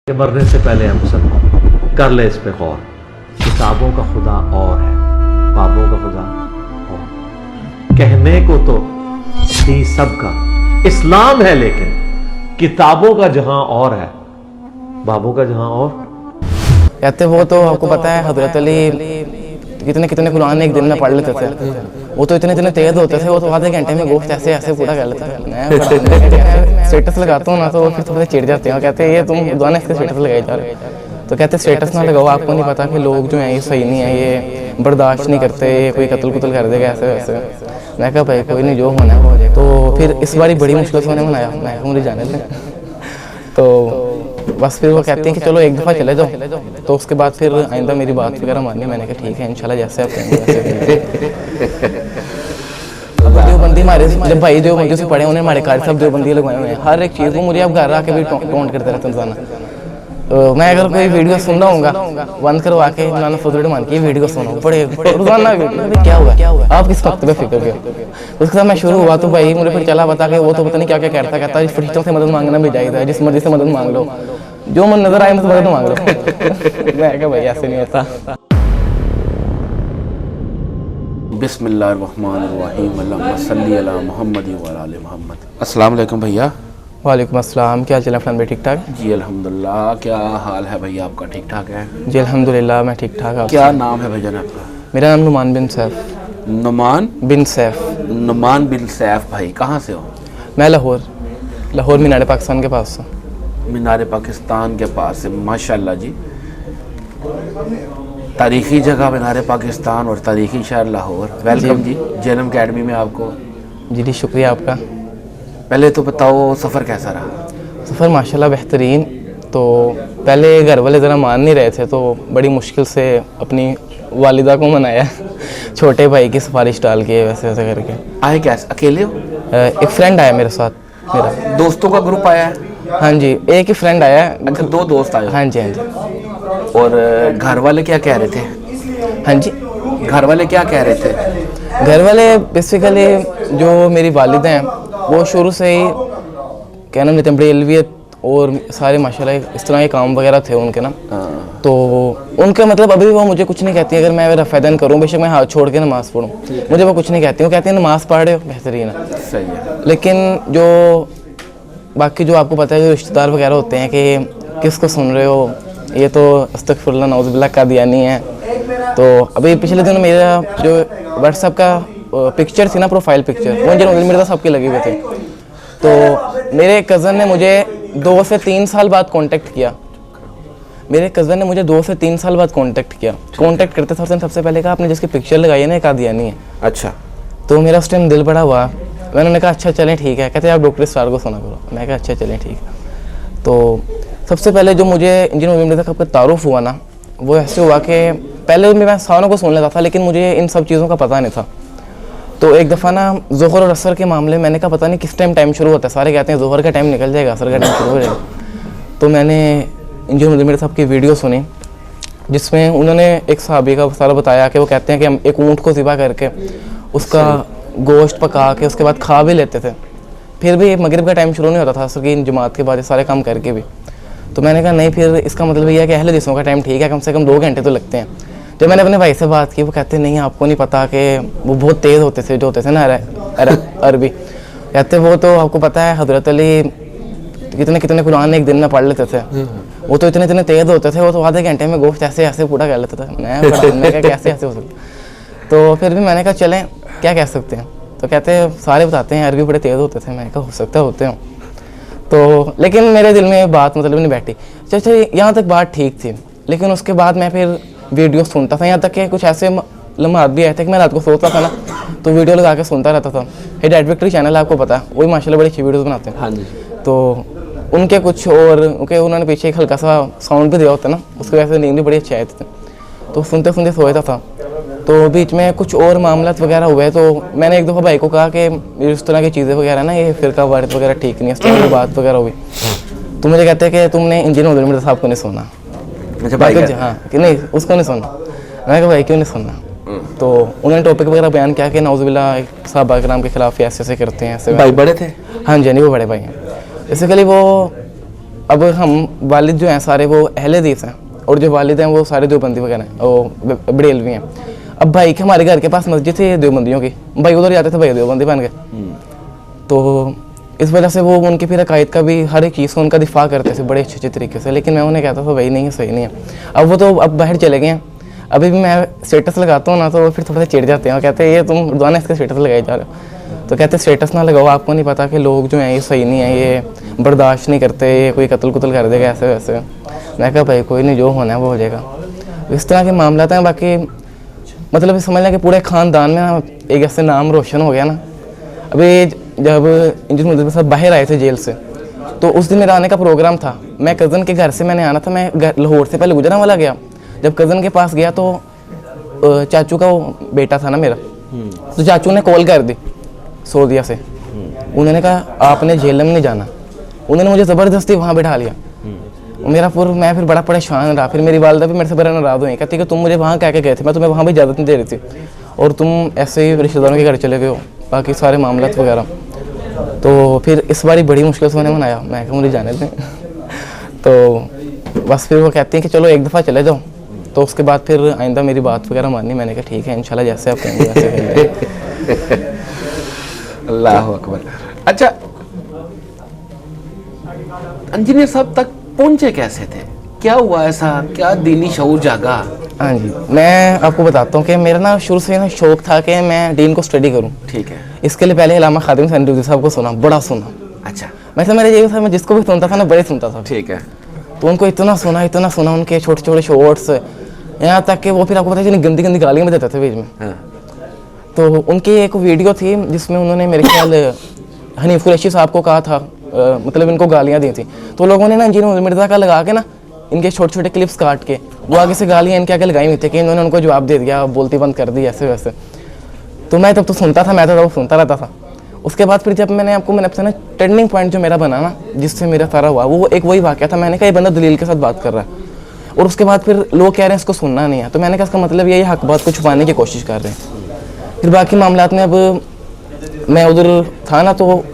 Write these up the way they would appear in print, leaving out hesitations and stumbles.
कि मरने से पहले हम सब कर ले इस पे गौर। किताबों का खुदा और है, बाबों का खुदा और। कहने को तो थी सबका इस्लाम है, लेकिन किताबों का जहां और है, बाबों का जहां और। कहते वो तो आपको पता है हजरत अली कितने कितने कुरान एक दिन में पढ़ लेते थे। वो तो इतने तेज होते थे, वो तो आधे घंटे में गोश्त ऐसे ऐसे पूरा कर लेते थे। मैं स्टेटस लगाता हूँ ना तो फिर थोड़े चिढ़ जाते हैं, कहते हैं ये तुम दोनों इसके स्टेटस लगाए जा रहे। तो कहते स्टेटस ना लगाओ, आपको नहीं पता कि लोग जो हैं ये सही नहीं है, ये बर्दाश्त नहीं करते, ये कोई कत्ल कुतल कर देगा ऐसे वैसे। मैं कहा भाई कोई नहीं, जो होना है हो जाए। तो फिर इस बारी बड़ी मुश्किल से उन्हें मनाया, मैं मुझे जाने दें। तो बस फिर वो कहते हैं कि चलो एक दफ़ा चले जाओ। तो उसके बाद फिर आइंदा मेरी बात वगैरह मानी। मैंने कहा ठीक है इंशाल्लाह जैसे आप कहेंगे। देवबंदी हमारे जब भाई देवबंदी से पढ़े, उन्हें हमारे कार सब देवबंदी लगवाए हुए हैं। हर एक चीज़ को मुझे अब घर आके भी टोंट करते रहते हैं। मैं अगर कोई वीडियो सुन रहा हूँ बंद करवा के मौलाना फजल मान की वीडियो सुना बड़े रोजाना क्या हुआ आप किस वक्त पे फिक्र के। उसके साथ मैं शुरू हुआ तो भाई मुझे फिर चला बता के वो तो पता नहीं क्या क्या कहता है फरिश्तों से मदद मांगना भी जायज़ है, जिस मर्जी से मदद मांग लो, जो मन नजर आए मुझसे मदद मांग लो। मैं कहा भाई ऐसे नहीं होता। बिस्मिल्लाहिर्रहमानिर्रहीम अल्लाहुम्मा सल्ली अला मुहम्मद व अला आलि मुहम्मद। अस्सलाम वालेकुम भैया। वालेकुम अस्सलाम। क्या चल फैन भाई ठीक ठाक? जी अल्हम्दुलिल्लाह। क्या हाल है भैया आपका? ठीक ठाक है जी अल्हम्दुलिल्लाह मैं ठीक ठाक। क्या नाम है भैया आपका? मेरा नाम नुमान बिन सैफ। नुमान बिन सैफ। नुमान बिन सैफ। भाई कहाँ से हो? मैं लाहौर मीनार पाकिस्तान के पास से। मीनार पाकिस्तान के पास से, माशाल्लाह जी। तारीखी जगह मीनार पाकिस्तान और तारीखी शहर लाहौर। वेलकम जी जेएलएम अकेडमी में आपको। जी शुक्रिया आपका। पहले तो बताओ सफ़र कैसा रहा? सफ़र माशाल्लाह बेहतरीन। तो पहले घर वाले ज़रा मान नहीं रहे थे, तो बड़ी मुश्किल से अपनी वालिदा को मनाया। छोटे भाई की सिफारिश डाल के वैसे वैसे करके। आए कैसे? अकेले हो? एक फ्रेंड आया मेरे साथ, मेरा दोस्तों का ग्रुप आया है? हाँ जी एक ही फ्रेंड आया। अच्छा दो दोस्त आए? हाँ जी हाँ जी। और घर वाले क्या कह रहे थे? हाँ जी घर वाले क्या कह रहे थे? घर वाले बेसिकली जो मेरी वालिद हैं वो शुरू से ही क्या नाम लेते हैं बड़ी अलवियत और सारे माशाल्लाह इस तरह के काम वगैरह थे उनके ना। तो उनका मतलब अभी वो मुझे कुछ नहीं कहती अगर मैं रफ़ैदन करूँ, बेशक मैं हाथ छोड़ के नमाज़ पढ़ूँ, मुझे वो कुछ नहीं कहती। वो कहती है नमाज़ पढ़ रहे हो बेहतरीन है, सही है। लेकिन जो बाकी जो आपको पता है जो रिश्तेदार वगैरह होते हैं कि किसको सुन रहे हो, ये तो अस्तगफिरुल्लाह नऊज़ुबिल्लाह का दियानी है। तो अभी पिछले दिनों मेरा जो व्हाट्सएप का पिक्चर थी ना, प्रोफाइल पिक्चर, वो इंजन मिर्ज़ा साहब के लगे हुए थे। तो मेरे कज़न ने मुझे 2 से 3 साल बाद कांटेक्ट किया। मेरे कज़न ने मुझे 2 से 3 साल बाद कांटेक्ट किया। कांटेक्ट करते थे उसने सबसे पहले कहा आपने जिसकी पिक्चर लगाई है ना एक आदियानी है। अच्छा। तो मेरा उस टाइम दिल बड़ा हुआ। मैंने कहा अच्छा चलें ठीक है। कहते आप डॉक्टर स्टार को सुना करो। मैं कहा अच्छा चलें ठीक है। तो सबसे पहले जो मुझे इंजन मिर्ज़ा साहब का तारुफ हुआ ना, वो ऐसे हुआ कि पहले मैं सारों को सुन लेता था लेकिन मुझे इन सब चीज़ों का पता नहीं था। तो एक दफ़ा ना ज़ोहर और असर के मामले मैंने कहा पता नहीं किस टाइम शुरू होता है, सारे कहते हैं ज़ोहर का टाइम निकल जाएगा असर का टाइम शुरू हो जाएगा। तो मैंने इंजन मिर्ज़ा साहब की वीडियो सुनी जिसमें उन्होंने एक सहाबी का सारा बताया कि वो कहते हैं कि हम एक ऊँट को ज़िबा करके उसका गोश्त पका के उसके बाद खा भी लेते थे, फिर भी मगरिब का टाइम शुरू नहीं होता था असर की जमात के बाद, सारे काम करके भी। तो मैंने कहा नहीं फिर इसका मतलब ये है कि अहले हदीसों का टाइम ठीक है, कम से कम 2 घंटे तो लगते हैं। जब मैंने अपने भाई से बात की वो कहते नहीं आपको नहीं पता कि वो बहुत तेज़ होते थे जो होते थे ना अरबी। कहते वो तो आपको पता है हजरत अली कितने कुरान एक दिन में पढ़ लेते थे। वो तो इतने तेज़ होते थे, वो तो आधे घंटे में गोश्त ऐसे ऐसे पूरा कर लेते थे। मैं क्या कैसे ऐसे हो सकता। तो फिर भी मैंने कहा चलें क्या कह सकते हैं। तो कहते सारे बताते हैं अरबी बड़े तेज़ होते थे। मैं कहा हो सकता होते हों। तो लेकिन मेरे दिल में बात मतलब नहीं बैठी। अच्छा यहाँ तक बात ठीक थी, लेकिन उसके बाद मैं फिर वीडियो सुनता था, यहाँ तक कि कुछ ऐसे लम्हात भी आए थे कि मैं रात को सोता था ना तो वीडियो लगा के सुनता रहता था। हिदायत विक्ट्री चैनल आपको पता है, वही माशाल्लाह बड़ी अच्छी वीडियोस बनाते हैं। हाँ जी। तो उनके कुछ और उन्होंने पीछे एक हल्का सा साउंड भी दिया होता है ना, उसकी वजह से नींद भी बड़ी अच्छी आती थी। तो सुनते सुनते सोता था। तो बीच में कुछ और मामलात वगैरह हुए, तो मैंने एक दफ़ा भाई को कहा कि इस तरह की चीज़ें वगैरह ना ये फ़िरका वारित वगैरह ठीक नहीं है, इस तरह की बात वगैरह हुई। तो मुझे कहते हैं कि तुमने इंजन मिर्ज़ा साहब को नहीं सुना। अच्छा भाई हाँ कि नहीं उसको नहीं सुनना। मैं कहा भाई क्यों नहीं सुनना। तो उन्होंने टॉपिक वगैरह बयान किया कि नौज़ुबिल्लाह सहाबा किराम के खिलाफ ऐसे ऐसे करते हैं ऐसे। भाई बड़े थे? हाँ जी वो बड़े भाई हैं। बेसिकली वो अब हम वालिद जो हैं सारे वो अहले हदीस हैं, और जो वालिद हैं वो सारे देवबंदी वगैरह हैं, वो बरेलवी हैं। अब भाई के हमारे घर के पास मस्जिद थी देवबंदियों की, भाई उधर जाते थे, भाई देवबंदी बन गए। तो इस वजह से वो उनके फिर अकायद का भी हर एक चीज़ को उनका दिफा करते थे बड़े अच्छे तरीके से, लेकिन मैं उन्हें कहता था भाई नहीं है, सही नहीं है। अब वो तो अब बाहर चले गए हैं, अभी भी मैं स्टेटस लगाता हूँ ना तो वो फिर थोड़ा सा चिढ़ जाते हैं, कहते हैं ये तुम रोज़ाना इसके स्टेटस लगाए जा रहे हो। तो कहते स्टेटस ना लगाओ, आपको नहीं पता कि लोग जो हैं ये सही नहीं है, ये बर्दाश्त नहीं करते, ये कोई कत्ल कुतल कर देगा ऐसे वैसे। मैं कहा भाई कोई नहीं, जो होना है वो हो जाएगा। इस तरह के मामला हैं। बाकी मतलब समझ लें कि पूरे ख़ानदान में एक ऐसे नाम रोशन हो गया ना। अभी जब इंजीनियर मुदब्बिर साहब बाहर आए थे जेल से, तो उस दिन मेरा आने का प्रोग्राम था। मैं कज़न के घर से मैंने आना था, मैं लाहौर से पहले गुजरांवाला गया। जब कज़न के पास गया तो चाचू का वो बेटा था ना मेरा, तो चाचू ने कॉल कर दी सऊदीया से। उन्होंने कहा आपने जेल में नहीं जाना। उन्होंने मुझे ज़बरदस्ती वहाँ बिठा लिया। मैं फिर बड़ा परेशान रहा। फिर मेरी वालदा भी मेरे से बड़ा नाराज़ हुई, कहती कि तुम मुझे वहाँ कह के गए थे, मैं तुम्हें वहाँ भी इजाज़त नहीं दे रही थी, और तुम ऐसे ही रिश्तेदारों के घर चले गए हो, बाकी सारे मामला वगैरह। तो फिर इस बारी बड़ी मुश्किल से मैंने मनाया, मैं कहा मुझे जाने दें। तो बस फिर वो कहती हैं कि चलो एक दफ़ा चले जाओ, तो उसके बाद फिर आइंदा मेरी बात वगैरह माननी। मैंने कहा ठीक है, इंशाल्लाह जैसे आप कहेंगे वैसे करेंगे। अल्लाह अकबर। अच्छा, इंजीनियर साहब तक पहुंचे कैसे थे? क्या हुआ ऐसा, क्या दीनी शऊर जागा? हाँ जी, मैं आपको बताता हूँ कि मेरा ना शुरू से ना शौक था कि मैं दीन को स्टडी करूँ। ठीक है। इसके लिए पहले अल्लामा खादिम सैनुद्दीन साहब को सुना, बड़ा सुना। अच्छा। मतलब मेरे ये था, मैं जिसको भी सुनता था ना बड़े सुनता था। ठीक है। तो उनको इतना सुना उनके छोटे छोटे शॉर्ट्स, यहाँ तक कि वो फिर आपको पता है गंदी गंदी गालियाँ भी देते थे बीच में। हाँ। तो उनकी एक वीडियो थी जिसमें उन्होंने मेरे ख्याल हनीफ कुरैशी साहब को कहा था, मतलब इनको गालियाँ दी थी। तो लोगों ने ना इंजीनियर मिर्ज़ा का लगा के ना इनके छोटे छोटे क्लिप्स काट के वो आगे से गालियाँ इनके आगे लगाई हुई थी कि इन्होंने उनको जवाब दे दिया, बोलती बंद कर दी, ऐसे वैसे। तो मैं तब तो सुनता था, मैं तो सुनता रहता था। उसके बाद फिर जब मैंने आपसे ना टर्निंग पॉइंट जो मेरा बना ना, जिससे मेरा सारा हुआ, वो एक वही वाक़या था। मैंने कहा ये बंदा दलील के साथ बात कर रहा है, और उसके बाद फिर लोग कह रहे हैं इसको सुनना नहीं है। तो मैंने कहा इसका मतलब ये हक बात को छुपाने की कोशिश कर रहे हैं। फिर बाकी मामलात में अब मैं उधर था ना, तो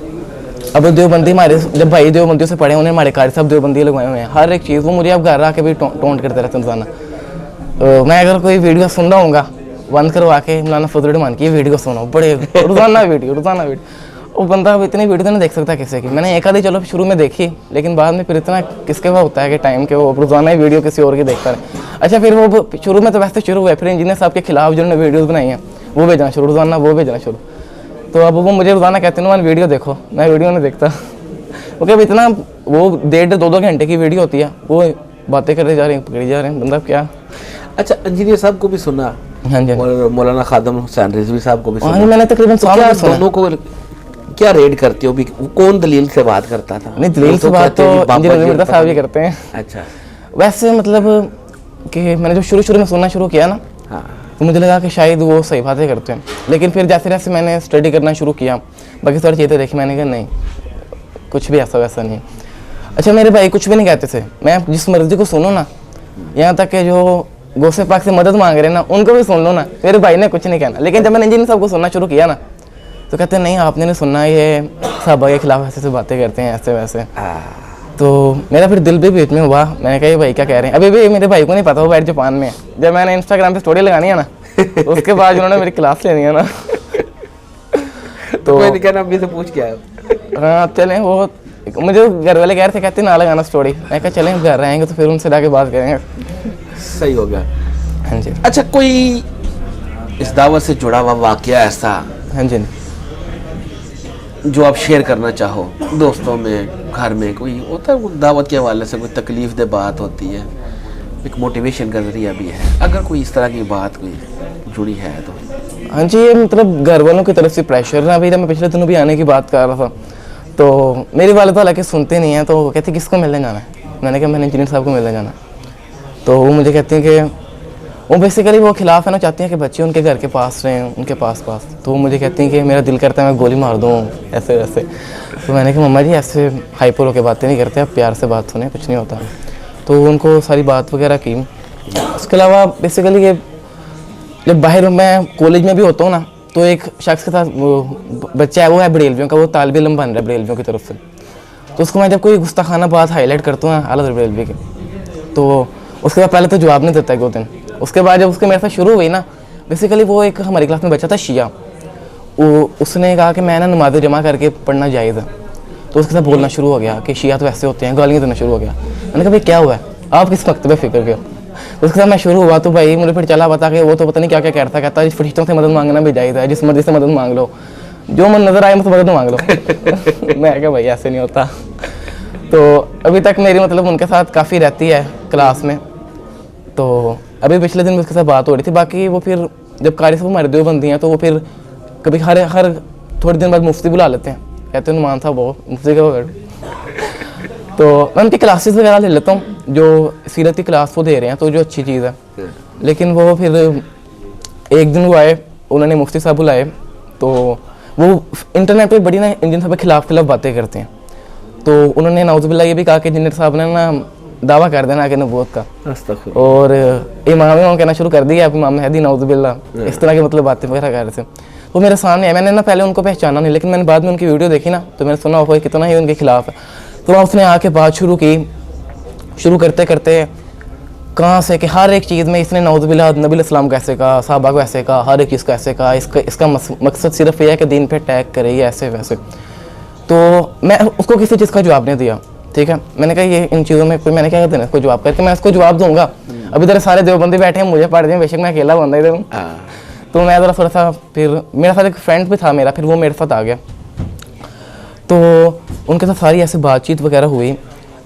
अब देवबंदी हमारे जब भाई देवबंदियों से पढ़े, उन्हें हमारे कारी साहब देवबंदी लगवाए हुए हैं, हर एक चीज़। वो मुझे अब घर आके भी टोंट करते रहते हैं रोज़ाना। तो मैं अगर कोई वीडियो सुन रहा हूँगा बंद करवा के मौलाना फजल रहमान की वीडियो सुनो, बड़े रोज़ाना वीडियो। वो बंदा अब इतनी वीडियो तो नहीं देख सकता किसी की। मैंने एक आधी चलो शुरू में देखी, लेकिन बाद में फिर इतना किसके पास होता है कि टाइम के वो रोज़ाना ही वीडियो किसी और की देखता रहे। अच्छा, फिर वो शुरू में तो वैसे शुरू हुआ, फिर इंजीनियर साहब के खिलाफ जिन्होंने वीडियोज़ बनाई हैं वो भेजना शुरू, रोज़ाना वो भेजना शुरू। तो अब वो मुझे रोज़ाना कहते हैं वीडियो देखो, मैं वीडियो नहीं देखता। क्योंकि अब इतना वो 1.5-2 घंटे की वीडियो होती है, वो बातें करते जा रहे हैं, पकड़ी जा रहे हैं, बंदा क्या। अच्छा, इंजीनियर साहब को भी सुना? हाँ जी। और मौलाना खादिम हुसैन रिजवी साहब को भी सुना? मैंने तकरीबन दोनों को क्या रेड करते हो भी? कौन दलील से बात करता था? नहीं, दलील से बात तो इंजीनियर मिर्ज़ा साहब ही करते हैं। अच्छा। वैसे मतलब कि मैंने जो शुरू में सुनना शुरू किया ना, हाँ, तो मुझे लगा कि शायद वो सही बातें करते हैं। लेकिन फिर जैसे जैसे मैंने स्टडी करना शुरू किया, बाकी सारी चीज़ें देखी, मैंने कहा नहीं, कुछ भी ऐसा वैसा नहीं है। अच्छा, मेरे भाई कुछ भी नहीं कहते थे, मैं जिस मर्जी को सुनूँ ना, यहाँ तक कि जो गौसे पाक से मदद मांग रहे हैं ना, उनको भी सुन लो ना, मेरे भाई ने कुछ नहीं कहना। लेकिन जब मैंने इंजीनियर साहब को सुनना शुरू किया ना, तो कहते हैं नहीं आपने नहीं सुनना, ये साहबा के खिलाफ ऐसे बातें करते हैं, ऐसे वैसे। तो मेरा फिर दिल भी बीच में हुआ। मैंने कहा ये भाई क्या कह रहे हैं। अभी भी मेरे भाई को नहीं पता, वो भाई जापान में है। जब मैंने इंस्टाग्राम पे स्टोरी लगानी है ना, तो उसके बाद उन्होंने मेरी क्लास लेनी है ना। तो मैंने कहा अम्मी से पूछ के आया। हाँ चलें, वो मुझे घर वाले कह रहे थे, कहते ना लगाना स्टोरी। मैं कहा चलें घर रहेंगे तो फिर उनसे जाके बात करेंगे। सही हो गया। हाँ जी। अच्छा, कोई इस दावत से जुड़ा हुआ वाकया ऐसा? हाँ जी। जो आप शेयर करना चाहो, दोस्तों में, घर में कोई होता है दावत के हवाले से कोई तकलीफ दे बात होती है, एक मोटिवेशन का जरिया भी है, अगर कोई इस तरह की बात कोई जुड़ी है तो? हाँ जी, ये मतलब घर वालों की तरफ से प्रेशर ना। अभी मैं पिछले दिनों भी आने की बात कर रहा था, तो मेरी वालिदा हालांकि सुनते नहीं हैं, तो कहते किसको मिलने जाना है। मैंने कहा मैंने इंजीनियर साहब को मिलने जाना। तो वो मुझे कहती हैं कि वो बेसिकली वो खिलाफ है ना, चाहती हैं कि बच्चे उनके घर के पास रहें, उनके पास। तो वो मुझे कहती हैं कि मेरा दिल करता है मैं गोली मार दूँ, ऐसे वैसे। तो मैंने कहा मम्मा जी ऐसे हाइपर होकर बातें नहीं करते, आप प्यार से बात सुने, कुछ नहीं होता। तो उनको सारी बात वगैरह की। उसके अलावा बेसिकली ये जब बाहर मैं कॉलेज में भी होता हूँ ना, तो एक शख्स के साथ वो बच्चा है, वो है बरेलवियों का, वो तालिब इल्म बन रहा है बरेलवियों की तरफ से। तो उसको मैं जब कोई गुस्ताखाना बात हाईलाइट करता हूँ आला रेलवे की, तो उसके बाद पहले तो जवाब नहीं देता 1-2 दिन। उसके बाद जब उसके मेरे साथ शुरू हुई ना, बेसिकली वो एक हमारी क्लास में बच्चा था शिया, उसने कहा कि मैं ना नमाज़ें जमा करके पढ़ना जायज़ है। तो उसके साथ बोलना शुरू हो गया कि शिया तो ऐसे होते हैं, गालियाँ देना शुरू हो गया। मैंने कहा भाई क्या हुआ है, आप किस मकतबे फ़िक्र के हो। तो उसके साथ मैं शुरू हुआ तो भाई मुझे फिर चला बता के वो तो पता नहीं क्या क्या कहता, कहता जिस फरिश्तों से मदद मांगना भी जायज़ है, जिस मर्जी से मदद मांग लो, जो मन नज़र आए मुझसे मदद मांग लो। मैं क्या भाई ऐसे नहीं होता। तो अभी तक मेरी मतलब उनके साथ काफ़ी रहती है क्लास में। तो अभी पिछले दिन उसके साथ बात हो रही थी। बाकी वो फिर जब कारी साहब हमारे देवबंदी हैं तो वो फिर कभी हर थोड़े दिन बाद मुफ्ती बुला लेते हैं, कहते हैं नुमान साहब वो मुफ्ती का वगैरह। तो मैं उनकी क्लासेस वगैरह ले लेता हूँ, जो सीरत की क्लास वो दे रहे हैं तो जो अच्छी चीज़ है। लेकिन वो फिर एक दिन वो आए, उन्होंने मुफ्ती साहब बुलाए, तो वो इंटरनेट पे बड़ी ना इंजन साहब के खिलाफ बातें करते हैं। तो उन्होंने नाउज़ुबिल्लाह ये भी कहा कि इंजीनियर साहब ने ना दावा कर देना आगे नबूवत का, और इमाम कहना शुरू कर दिया, इमाम महदी नाउज़ुबिल्लाह, इस तरह की मतलब बातें वगैरह कर रहे थे। वो मेरे सामने है, मैंने ना पहले उनको पहचाना नहीं, लेकिन मैंने बाद में उनकी वीडियो देखी ना तो मैंने सुना हुआ कितना ही उनके खिलाफ है। तो वहाँ उसने आके बात शुरू की, शुरू करते करते कहाँ से कि हर एक चीज़ में इसने नाउज़ुबिल्लाह नबी इस्लाम कैसे कहा, साहबा को ऐसे कहा, हर एक चीज़ को ऐसे कहा, इसका मकसद सिर्फ ये है कि दीन पे अटैक करे, ये ऐसे वैसे। तो मैं उसको किसी चीज़ का जवाब नहीं दिया, ठीक है। मैंने कहा ये इन चीज़ों में कोई मैंने क्या देना इसको जवाब करके, मैं इसको जवाब दूंगा। अभी इधर सारे देवबंदी बैठे हैं, मुझे पढ़ दें, बेशक मैं अकेला बंदा इधर हूँ। तो मैं ज़रा थोड़ा सा, फिर मेरे साथ एक फ्रेंड भी था मेरा, फिर वो मेरे साथ आ गया। तो उनके साथ सारी ऐसे बातचीत वगैरह हुई,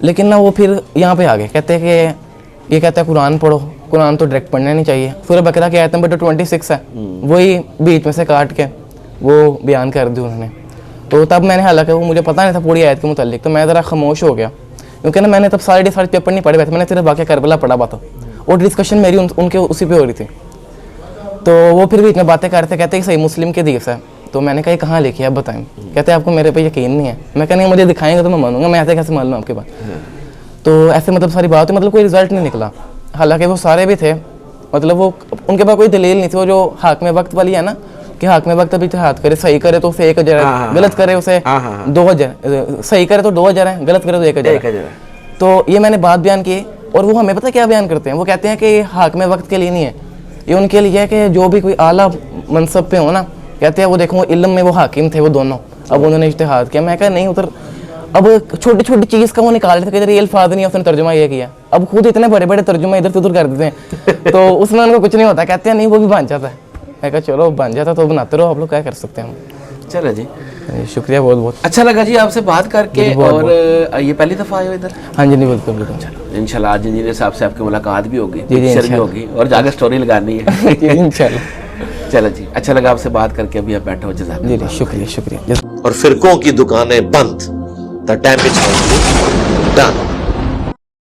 लेकिन ना वो फिर यहाँ पे आ गए, कहते हैं कि ये कहता है कुरान पढ़ो, कुरान तो डायरेक्ट पढ़ना नहीं चाहिए। सूरह बकरा की आयत नंबर 26 है, वही बीच में से काट के वो बयान कर दी उन्होंने। तो तब मैंने, हालांकि वो मुझे पता नहीं था पूरी आयत के मुतालिक, तो मैं ज़रा खामोश हो गया, क्योंकि ना मैंने तब सारे पेपर नहीं पढ़े हुए थे, मैंने सिर्फ वाक़या करबला पढ़ा हुआ था, और डिस्कशन मेरी उनके उसी पे हो रही थी। तो वो फिर बीच में बातें कर रहे थे, कहते हैं सही मुस्लिम के हदीस है। तो मैंने कहा कहाँ लिखी है, आप बताएं। कहते हैं आपको मेरे पे यकीन नहीं है। मैं कहा नहीं, मुझे दिखाएंगे तो मैं मानूंगा, मैं ऐसे कैसे मान लूँ आपके पास। तो ऐसे मतलब सारी बात, मतलब कोई रिजल्ट नहीं निकला। हालांकि वो सारे भी थे, मतलब वो उनके पास कोई दलील नहीं थी। वो जो हाकिम वक्त वाली है ना, कि हाकिम वक्त अभी इत्तेहाद करे, सही करे तो उसे 1000 है, गलत करे उसे 2000, सही करे तो 2000 है, गलत करे तो 1000। तो ये मैंने बात बयान की, और वो हमें पता क्या बयान करते हैं, वो कहते हैं कि हाकिम वक्त के लिए नहीं है, ये उनके लिए है कि जो भी कोई आला मनसब पे हो ना, कहते हैं वो देखो इल्म में वो हाकिम थे वो दोनों, अब उन्होंने इज्तिहाद किया। मैं कहा नहीं, उधर अब छोटी छोटी चीज़ का वो निकाल रहे थे कि ये अल्फाज नहीं है, उसने तर्जुमा ये किया। अब खुद इतने बड़े बड़े तर्जुमा इधर से उधर कर देते हैं, तो उसमें उनको कुछ नहीं होता। कहते हैं नहीं वो भी बन जाता है। मैं कहा चलो बन जाता तो बनाते रहो, आप लोग क्या कर सकते हैं। चलो जी, शुक्रिया बहुत बहुत। अच्छा लगा जी आपसे बात करके। और ये पहली दफ़ा आए हो इधर? हाँ जी, नहीं बिल्कुल बिल्कुल। चलो इंशाल्लाह आज इंजीनियर साहब से आपकी मुलाकात भी होगी, पिक्चर भी होगी, और जाकर स्टोरी लगानी है इंशाल्लाह। चलो जी, अच्छा लगा आपसे बात करके। अभी आप बैठे हो, जज़ाकल्लाह। जी शुक्रिया शुक्रिया। और फिरकों की दुकानें बंद, द डैमेज डन।